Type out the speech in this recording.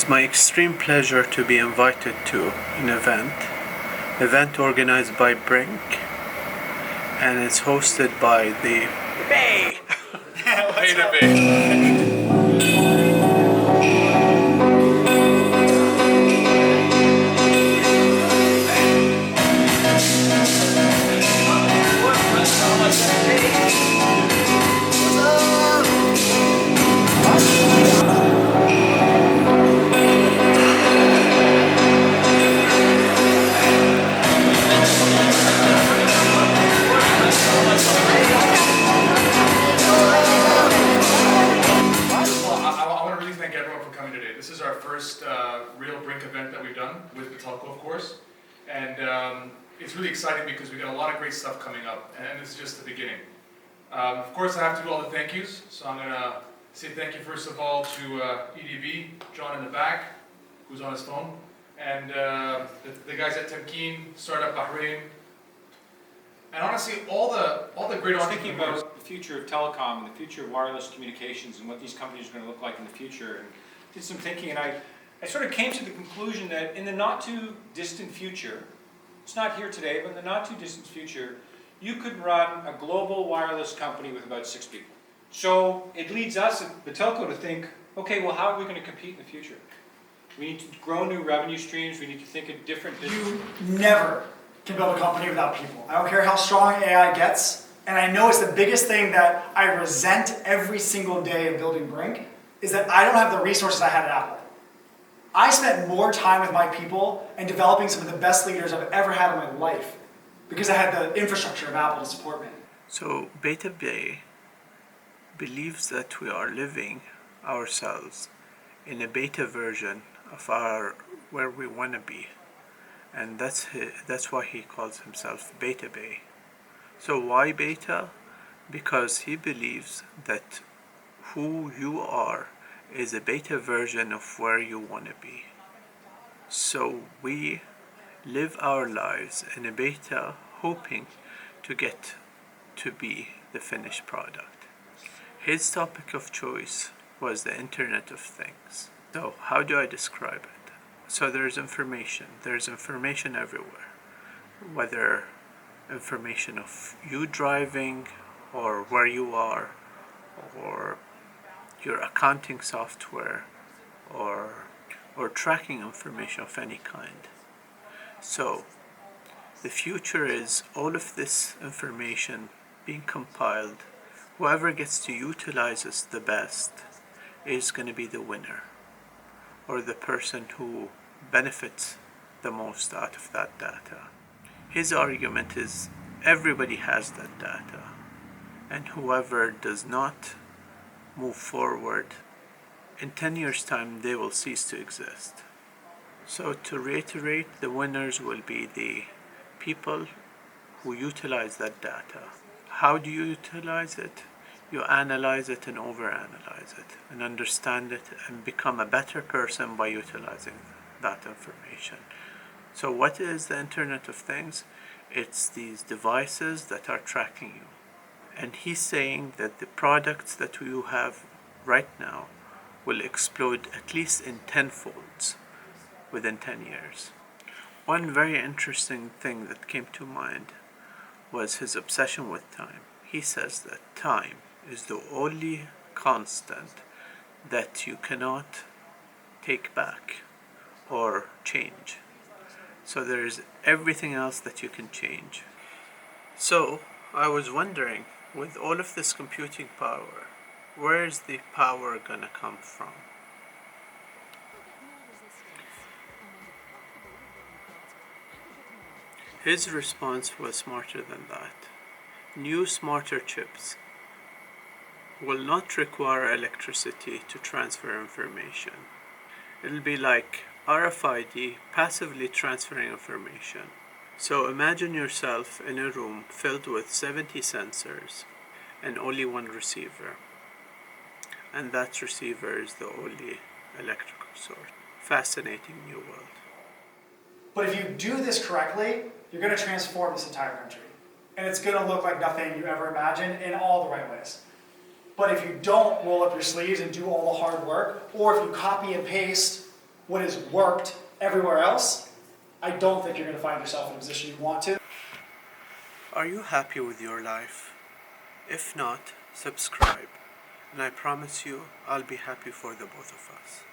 It's my extreme pleasure to be invited to an event organized by Brink, and it's hosted by the Bay. Beta Bay. This is our first real Brink event that we've done with the telco, of course, and it's really exciting because we got a lot of great stuff coming up, and this is just the beginning. Of course, I have to do all the thank yous, so I'm gonna say thank you first of all to EDV, John in the back, who's on his phone, and the guys at Temkeen, Startup Bahrain, and honestly, all the great entrepreneurs. Thinking about the future of telecom and the future of wireless communications and what these companies are going to look like in the future, and did some thinking, and I sort of came to the conclusion that in the not too distant future, it's not here today, but in the not too distant future, you could run a global wireless company with about 6 people. So it leads us at the telco to think, okay, well, how are we going to compete in the future? We need to grow new revenue streams. We need to think of different business. You never can build a company without people. I don't care how strong AI gets, and I know it's the biggest thing that I resent every single day of building Brink, is that I don't have the resources I had at Apple. I spent more time with my people and developing some of the best leaders I've ever had in my life because I had the infrastructure of Apple to support me. So Beta Bay believes that we are living ourselves in a beta version of where we want to be, and that's why he calls himself Beta Bay. So why beta? Because he believes that who you are is a beta version of where you want to be. So we live our lives in a beta, hoping to get to be the finished product. His topic of choice was the Internet of Things. So how do I describe it? So there's information everywhere, whether information of you driving or where you are, or your accounting software, or tracking information of any kind. So the future is all of this information being compiled. Whoever gets to utilize it the best is going to be the winner, or the person who benefits the most out of that data. His argument is everybody has that data, and whoever does not move forward, in 10 years' time they will cease to exist. So to reiterate, the winners will be the people who utilize that data. How do you utilize it? You analyze it and overanalyze it and understand it and become a better person by utilizing that information. So what is the Internet of Things? It's these devices that are tracking you. And he's saying that the products that you have right now will explode at least in 10-folds within 10 years. One very interesting thing that came to mind was his obsession with time. He says that time is the only constant that you cannot take back or change. So there's everything else that you can change. So I was wondering, with all of this computing power, where is the power gonna come from? His response was smarter than that. New smarter chips will not require electricity to transfer information. It'll be like RFID passively transferring information. So imagine yourself in a room filled with 70 sensors and only one receiver. And that receiver is the only electrical source. Fascinating new world. But if you do this correctly, you're going to transform this entire country. And it's going to look like nothing you ever imagined in all the right ways. But if you don't roll up your sleeves and do all the hard work, or if you copy and paste what has worked everywhere else, I don't think you're going to find yourself in a position you want to. Are you happy with your life? If not, subscribe, and I promise you I'll be happy for the both of us.